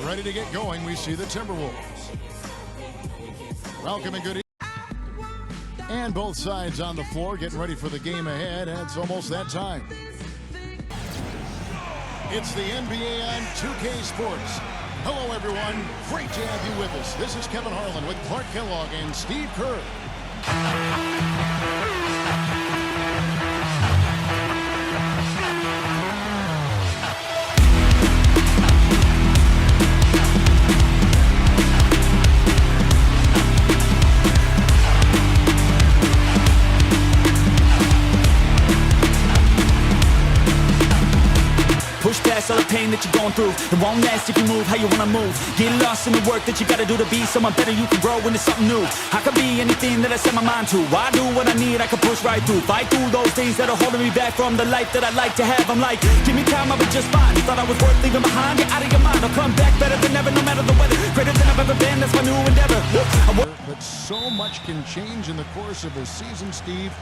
ready to get going, we see the Timberwolves. Welcome and good evening. And both sides on the floor getting ready for the game ahead. And it's almost that time. It's the NBA on 2K Sports. Hello, everyone. Great to have you with us. This is Kevin Harlan with Clark Kellogg and Steve Kerr. Push past all the pain that you're going through. It won't last if you move how you want to move. Get lost in the work that you got to do to be someone better. You can grow into something new. I can be anything that I set my mind to. I do what I need, I can push right through. Fight through those things that are holding me back from the life that I like to have. I'm like, give me time, I'll be just fine. You thought I was worth leaving behind? Get out of your mind. I'll come back better than ever, no matter the weather. Greater than I've ever been, that's my new endeavor. But so much can change in the course of a season, Steve.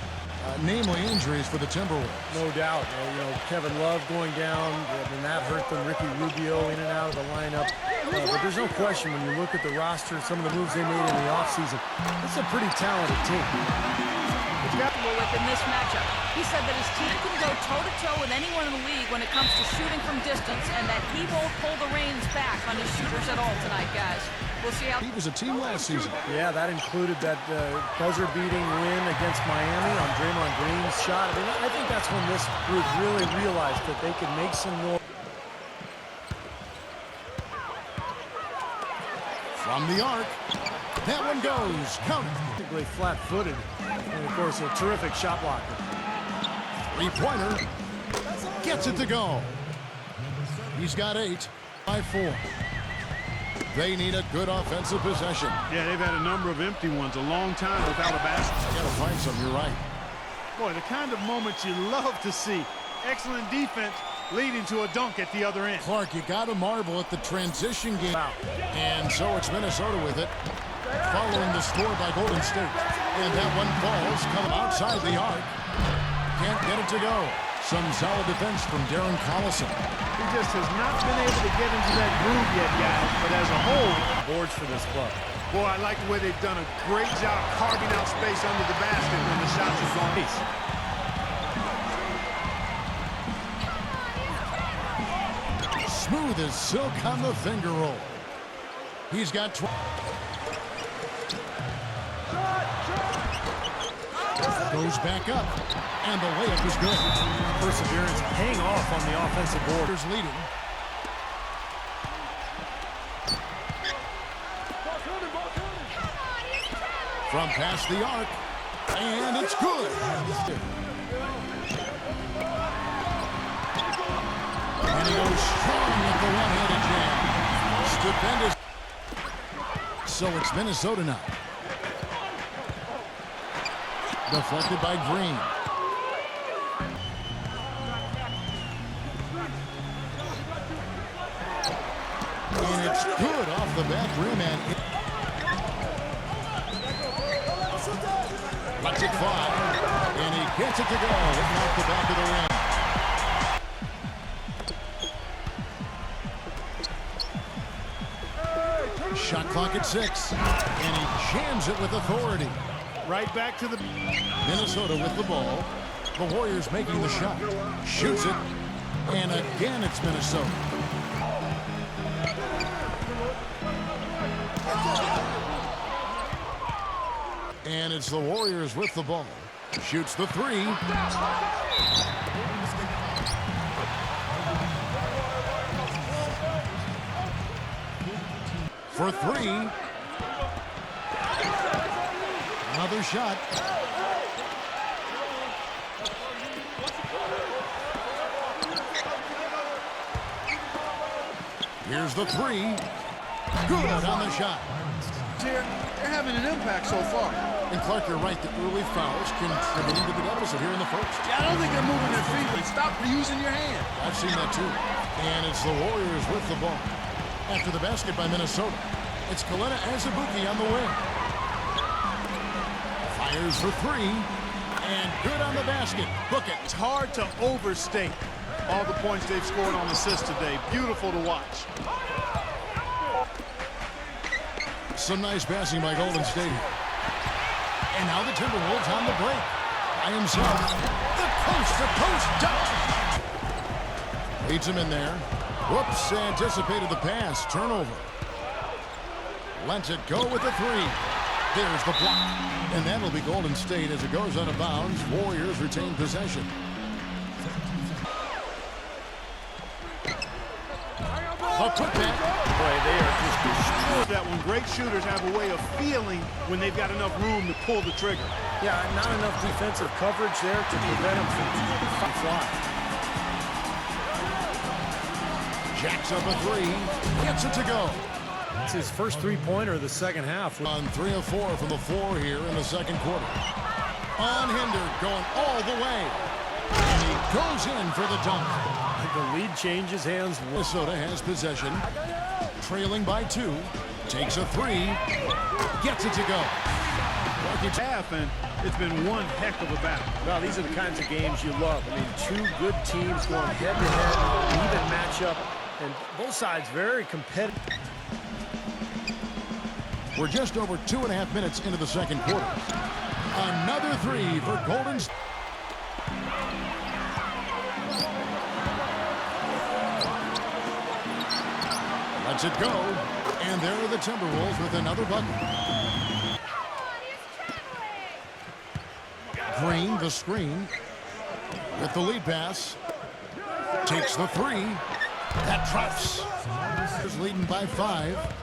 Namely injuries for the Timberwolves. No doubt. You know, Kevin Love going down, and that hurt them. Ricky Rubio in and out of the lineup. But there's no question when you look at the roster, some of the moves they made in the offseason, it's a pretty talented team. In this matchup, he said that his team can go toe-to-toe with anyone in the league when it comes to shooting from distance, and that he won't pull the reins back on his shooters at all tonight, guys. We'll see how. He was a team last season. Yeah, that included that buzzer-beating win against Miami on Draymond Green's shot. I mean, I think that's when this group really realized that they could make some noise. From the arc, that one goes. Count it. Basically flat-footed, and of course a terrific shot blocker. Three-pointer. Gets it to go. He's got 8 by 4. They need a good offensive possession. Yeah, they've had a number of empty ones, a long time without a basket. I gotta find some, you're right. Boy, the kind of moments you love to see. Excellent defense leading to a dunk at the other end. Clark, you gotta marvel at the transition game. And so it's Minnesota with it, following the score by Golden State. And that one falls, coming outside the arc. Can't get it to go. Some solid defense from Darren Collison. He just has not been able to get into that groove yet, guys. But as a whole, Boards for this club. boy, I like the way they've done a great job carving out space under the basket when the shots are gone. Smooth as silk on the finger roll. He's got 12. Goes back up, and the layup is good. Perseverance paying off on the offensive board. Here's leading. From past the arc, and it's good. And he goes strong with the one-handed jam. Stupendous. So it's Minnesota now. Deflected by Green. And it's good off the back rim, and lets it fly, and he gets it to go off the back of the rim. Shot clock at 6, and he jams it with authority. Right back to the Minnesota with the ball. The Warriors making the shot. Shoots it. And again, it's Minnesota. And it's the Warriors with the ball. Shoots the 3. For 3. Another shot. Here's the 3. Good on the shot. They're having an impact so far. And Clark, you're right. The early fouls contributing to the deficit here in the first. Yeah, I don't think they're moving their feet, but stop using your hand. I've seen that too. And it's the Warriors with the ball. After the basket by Minnesota, it's Kalena Azubuike on the wing. Fires for 3, and good on the basket. Book it. It's hard to overstate all the points they've scored on assists today. Beautiful to watch. Some nice passing by Golden State. And now the Timberwolves on the break. By himself. The coast-to-coast dunk. Leads him in there. Whoops, anticipated the pass. Turnover. Lets it go with the three. There's the block. And that'll be Golden State as it goes out of bounds. Warriors retain possession. The putback. Boy, they are just destroyed. That when great shooters have a way of feeling when they've got enough room to pull the trigger. Yeah, not enough defensive coverage there to prevent him from flying. Jacks up a three. Gets it to go. It's his first three-pointer of the second half. On 3 of 4 from the floor here in the second quarter. Unhindered, going all the way. And he goes in for the dunk. The lead changes hands. Minnesota has possession. Trailing by 2. Takes a three. Gets it to go. Half, and it's been one heck of a battle. Well, these are the kinds of games you love. I mean, two good teams going head-to-head, even matchup, and both sides very competitive. We're just over 2.5 minutes into the second quarter. Another three for Golden State. Lets it go, and there are the Timberwolves with another bucket. Green, the screen, with the lead pass. Takes the three. That drops. Is leading by 5.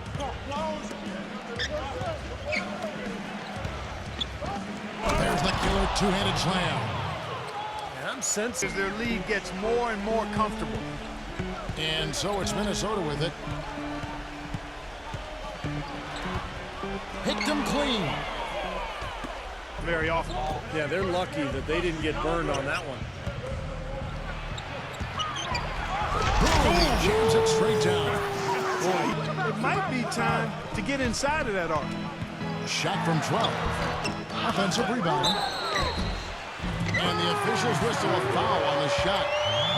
There's the killer two-handed slam. And I'm sensing As their lead gets more and more comfortable. And so it's Minnesota with it. Picked him clean. Very often. yeah, they're lucky that they didn't get burned on that one. Boom, he jams it straight down. Boy, it might be time to get inside of that arc. Shot from 12. Offensive rebound. And the officials whistle a foul on the shot.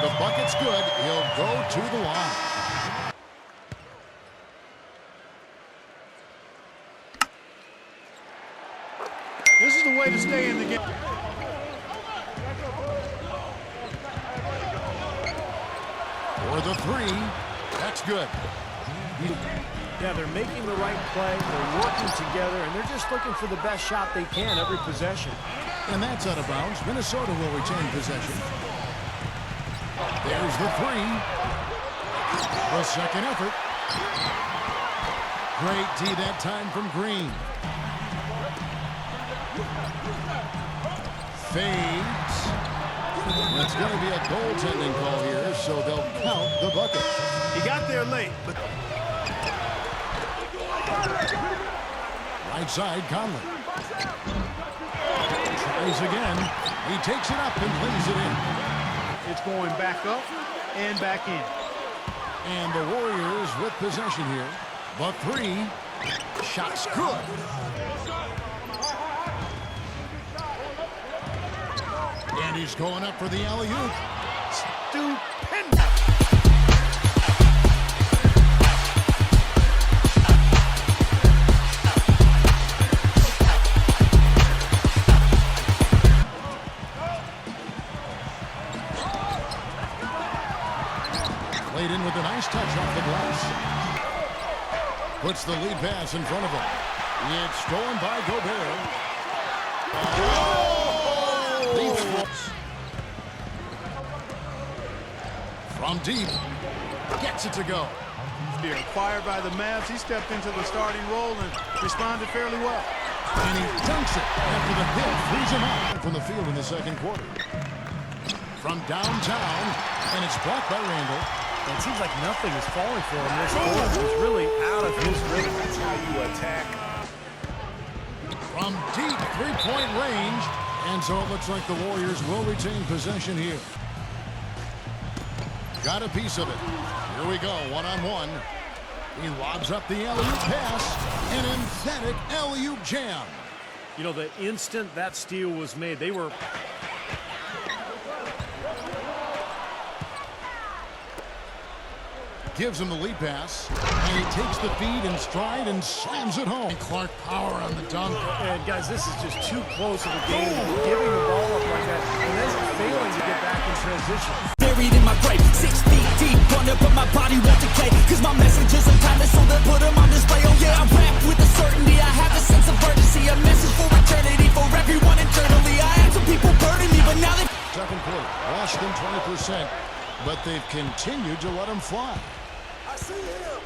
The bucket's good. He'll go to the line. This is the way to stay in the game. For the three. That's good. Yeah, they're making the right play. They're working together, and they're just looking for the best shot they can every possession. And that's out of bounds. Minnesota will retain possession. There's the three. The second effort. Great D that time from Green. Fades. It's going to be a goaltending call here, so they'll count the bucket. He got there late, but Right side, Conley. Tries again. He takes it up and lays it in. it's going back up and back in. And the Warriors with possession here. The three. Shot's good. And he's going up for the alley-oop. Stupendous. Played in with a nice touch off the glass. Puts the lead pass in front of him. It's stolen by Gobert. From deep. Gets it to go. Here, acquired by the Mavs, he stepped into the starting role and responded fairly well. And he dunks it after the hit frees him up from the field in the second quarter. From downtown, and it's blocked by Randall. It seems like nothing is falling for him this quarter. He's really out of his rhythm. That's how you attack. From deep three-point range. And so it looks like the Warriors will retain possession here. Got a piece of it. Here we go, one-on-one. He lobs up the alley-oop pass. An emphatic alley-oop jam. You know, the instant that steal was made, they were... gives him the lead pass, and he takes the feed in stride and slams it home. And Clark power on the dunk. And guys, this is just too close of a game. Giving the ball up like that, and then failing to get back in transition. Buried in my grave, 6 feet deep, wonder but my body won't decay. Cause my messages are timeless, so they put them on display. Oh yeah, I rap with a certainty, I have a sense of urgency. A message for eternity, for everyone internally. I had some people burning me, but now they... Second quarter, less than 20%, but they've continued to let him fly. I see him.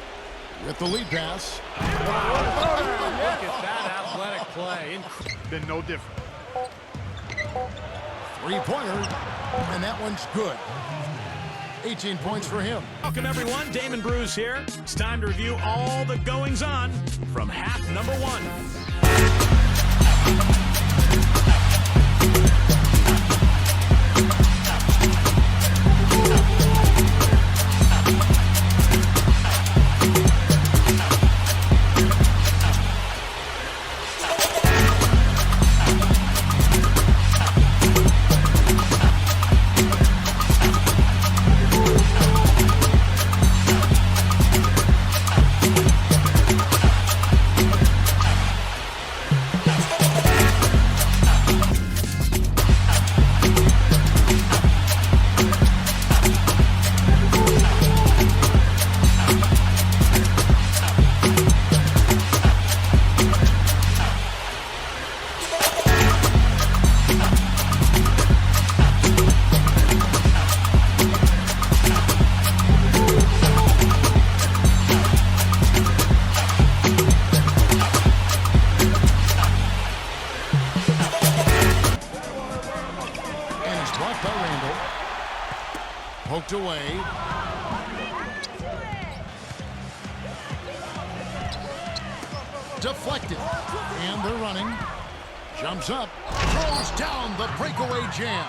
With the lead pass. Look at that athletic play. Been no different. Three-pointer, and that one's good. 18 points for him. Welcome, everyone. Damon Bruce here. It's time to review all the goings-on from half number 1. Poked away. Deflected. And they're running. Jumps up. Throws down the breakaway jam.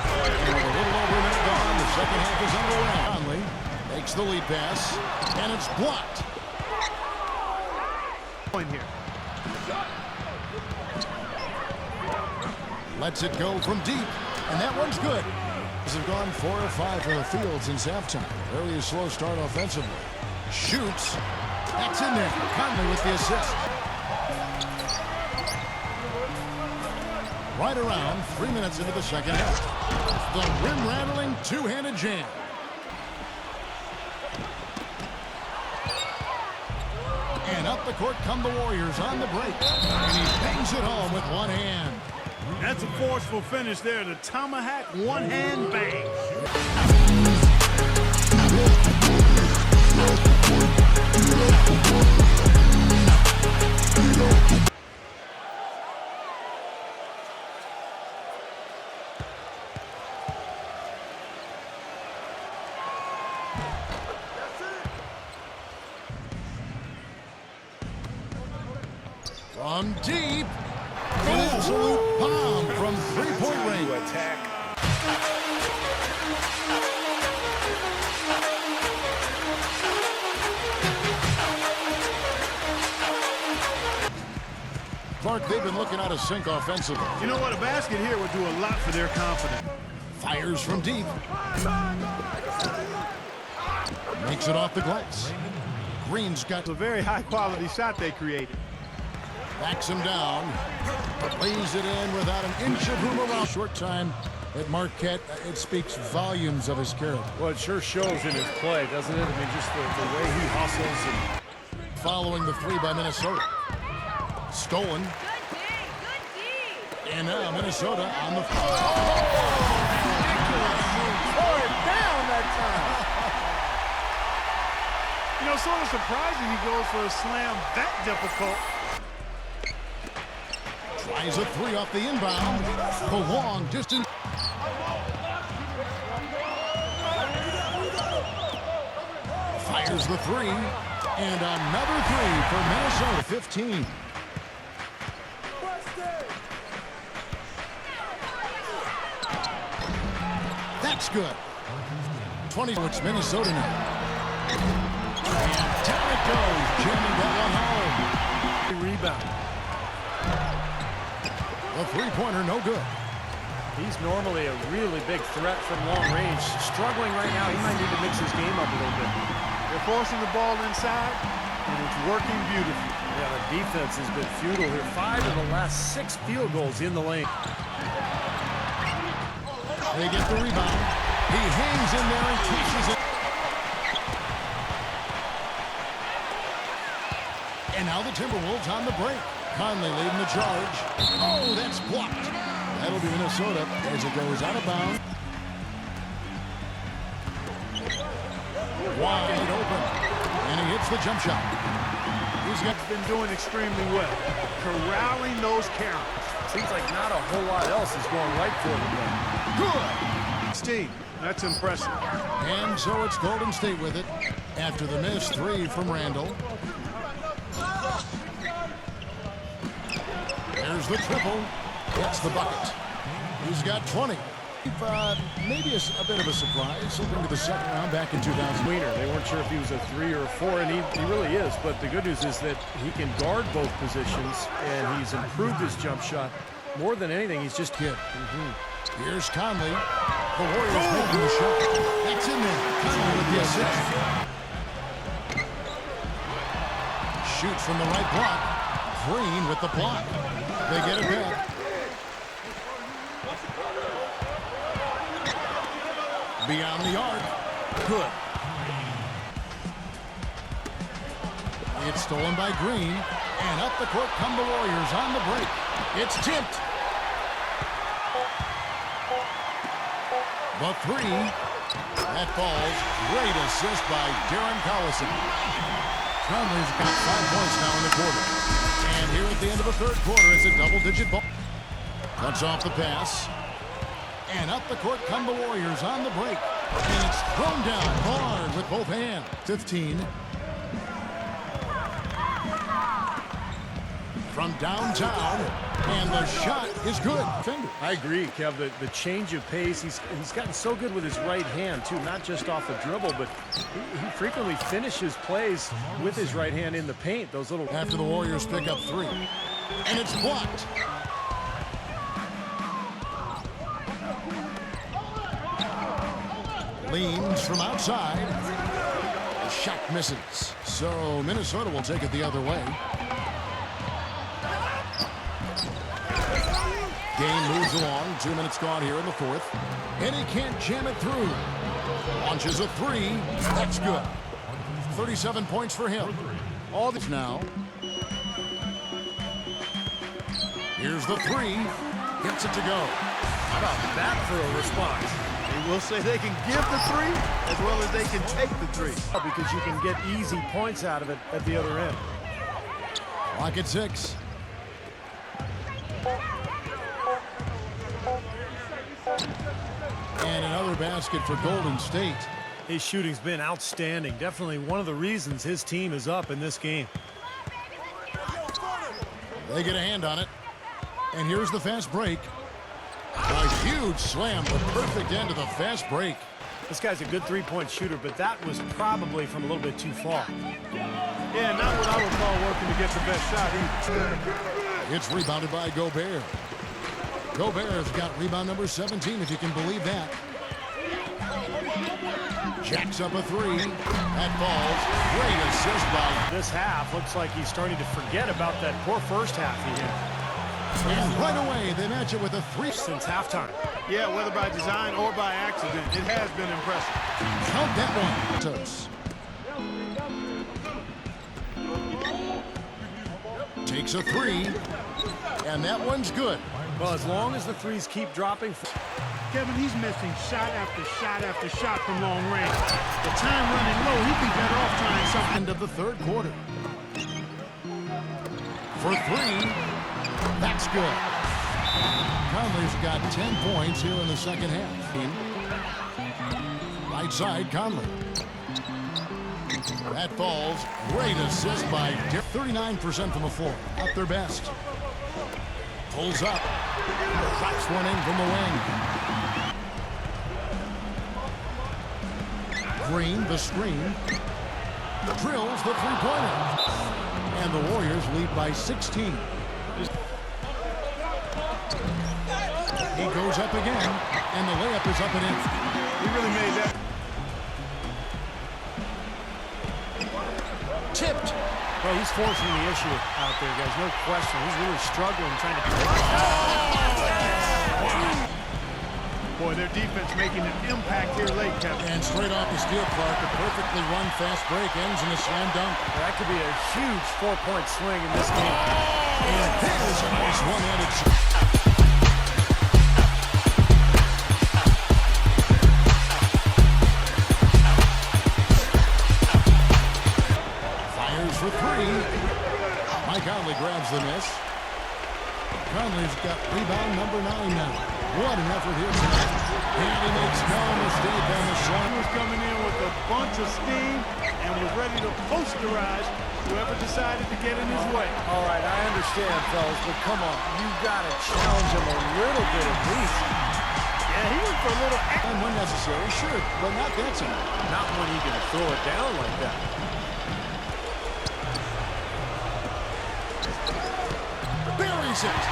And with a little over a minute gone, the second half is underway. Conley makes the lead pass. And it's blocked. Point here. Lets it go from deep, and that one's good. Have gone 4 or 5 for the field since halftime. Very slow start offensively. Shoots. That's in there. Conley with the assist. Right around 3 minutes into the second half. The rim-rattling two-handed jam. And up the court come the Warriors on the break. And he bangs it home with one hand. That's a forceful finish there. The tomahawk one-hand bang. From deep. An absolute bomb from three-point range. Attack. Clark, they've been looking out of sync offensively. You know what? A basket here would do a lot for their confidence. Fires from deep. Makes it off the glass. Green's got It's a very high-quality shot they created. backs him down. Lays it in without an inch of room around. Short time at Marquette. It speaks volumes of his character. Well, it sure shows in his play, doesn't it? I mean, just the way he hustles. And Following the three by Minnesota. Stolen. Good D, good D. And now Minnesota on the floor. tore it down that time. You know, sort of surprising he goes for a slam that difficult. Tries a three off the inbound. The long distance. Fires the three. And another three for Minnesota. 15. That's good. 20. It's Minnesota now. And down it goes. Jamming that one home. Rebound. A three-pointer, no good. He's normally a really big threat from long range. Struggling right now. He might need to mix his game up a little bit. They're forcing the ball inside, and it's working beautifully. Yeah, the defense has been futile here. 5 of the last 6 field goals in the lane. They get the rebound. He hangs in there and catches it. And now the Timberwolves on the break. Conley leading the charge. Oh, that's blocked. That'll be Minnesota as it goes out of bounds. Wide open. And he hits the jump shot. He's been doing extremely well, corralling those carries. Seems like not a whole lot else is going right for them though. Good. Steve, that's impressive. And so it's Golden State with it after the missed 3 from Randall. There's the triple. That's the bucket. He's got 20. Maybe a bit of a surprise. Slipping to the second round back in 2000. Wiener, they weren't sure if he was a 3 or a 4, and he really is. But the good news is that he can guard both positions, and he's improved his jump shot. More than anything, he's just hit. Here's Conley. The Warriors making the shot. That's in there. Conley with the assist. Shoots from the right block. Green with the block. They get it back. Beyond the arc. Good. It's stolen by Green. And up the court come the Warriors on the break. It's tipped. The 3. That falls. Great assist by Darren Collison. Conley's got 5 points now in the quarter. And here at the end of the third quarter, it's a double-digit ball. Cuts off the pass. And up the court come the Warriors on the break. And it's thrown down hard with both hands. 15. From downtown. And the shot is good. Finger. I agree, Kev. The change of pace, he's gotten so good with his right hand, too. Not just off the dribble, but he frequently finishes plays with his right hand in the paint. Those little... After the Warriors pick up 3. And it's blocked. Leans from outside. The shot misses. So Minnesota will take it the other way. Game moves along. 2 minutes gone here in the fourth. And he can't jam it through. Launches a 3. That's good. 37 points for him. All this now. Here's the 3. Gets it to go. How about that for a response? They will say they can give the 3 as well as they can take the 3. Because you can get easy points out of it at the other end. Clock at 6. And another basket for Golden State. His shooting's been outstanding. Definitely one of the reasons his team is up in this game. They get a hand on it. And here's the fast break. A huge slam, the perfect end of the fast break. This guy's a good three-point shooter, but that was probably from a little bit too far. Yeah, not what I would call working to get the best shot either. It's rebounded by Gobert. Gobert's got rebound number 17, if you can believe that. Jacks up a 3. That falls. Great assist by... This half looks like he's starting to forget about that poor first half he had. And right away, they match it with a 3 since halftime. Yeah, whether by design or by accident, it has been impressive. Count that one. Toes. Takes a 3. And that one's good. Well, as long as the threes keep dropping... Kevin, he's missing shot after shot after shot from long range. The time running low, he'd be better off trying something. End of the third quarter. For 3. That's good. Conley's got 10 points here in the second half. Right side, Conley. That falls. Great assist by 39% from the floor. Not their best. Pulls up. Drops one in from the wing. Green, the screen. Drills the three-pointer. And the Warriors lead by 16. He goes up again, and the layup is up and in. He really made that. Tipped. Well, he's forcing the issue out there, guys. No question. He's really struggling trying to... Boy, their defense making an impact here late, Kevin. And straight off the steal, Clark, a perfectly run fast break ends in a slam dunk. That could be a huge 4-point swing in this game. And there's a nice one-handed shot. Fires for three. Mike Conley grabs the miss. Conley's got rebound number 9 now. What an effort here tonight. And he makes no mistake on the shot. He was coming in with a bunch of steam and was ready to posterize whoever decided to get in his way. All right, I understand, fellas, but come on. You've got to challenge him a little bit at least. Yeah, he went for a little... And when necessary, sure, but not that time. Not when he can throw it down like that. Buries it.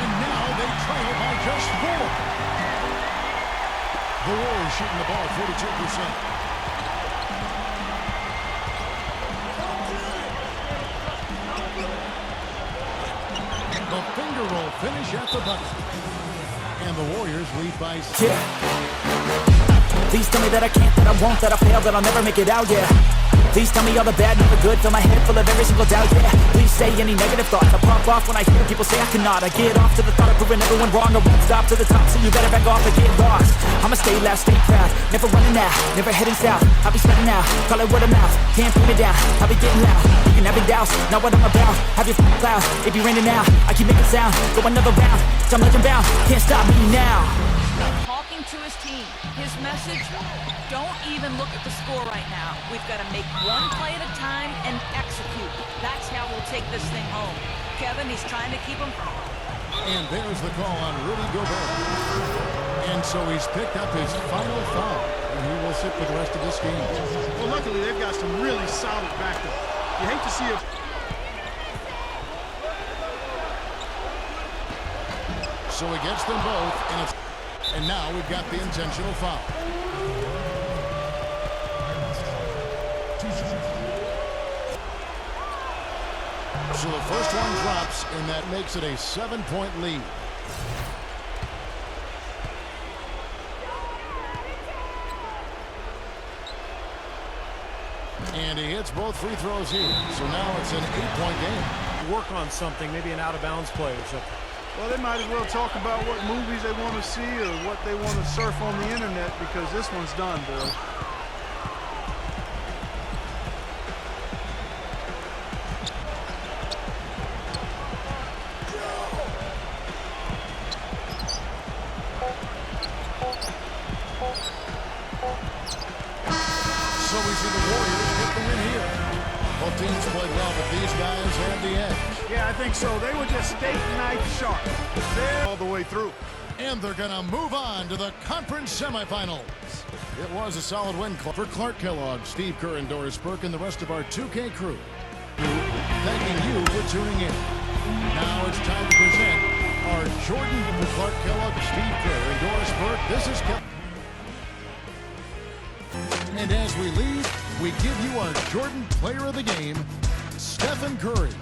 And now they trail by just 4. The Warriors shooting the ball 42%. The finger roll finish at the bucket. And the Warriors lead by 6. Yeah. Please tell me that I can't, that I won't, that I fail, that I'll never make it out, yeah. Please tell me all the bad, never good, fill my head full of every single doubt, yeah. Please say any negative thoughts, I pop off when I hear people say I cannot. I get off to the thought of proving everyone wrong, I won't stop to the top, so you better back off and get lost. I'ma stay loud, stay proud, never running out, never heading south. I'll be spreading out, call it word of mouth, can't put me down, I'll be getting loud. You can have it doubts, not what I'm about, have your clouds, it be raining now, I keep making sound, go another round, I'm legend bound, can't stop me now. Talking to his team, his message, don't even look at the score right now. We've got to make one play at a time and execute. That's how we'll take this thing home. Kevin, he's trying to keep him. And there's the call on Rudy Gobert. And so he's picked up his final foul, and he will sit for the rest of this game. Well, luckily, they've got some really solid backup. You hate to see it. So he gets them both, and now we've got the intentional foul. So the first one drops, and that makes it a 7-point lead. And he hits both free throws here. So now it's an 8-point game. Work on something, maybe an out-of-bounds play or something. Well, they might as well talk about what movies they want to see or what they want to surf on the internet, because this one's done, boys. So we see the Warriors get the win here. Both teams played well, but these guys had the edge. Yeah, I think so. They were just steak knife sharp. They're all the way through. And they're going to move on to the conference semifinals. It was a solid win for Clark Kellogg, Steve Kerr, and Doris Burke, and the rest of our 2K crew. Thanking you for tuning in. Now it's time to present our Jordan for Clark Kellogg, Steve Kerr, and Doris Burke. This is Kellogg. And as we leave, we give you our Jordan Player of the Game, Stephen Curry.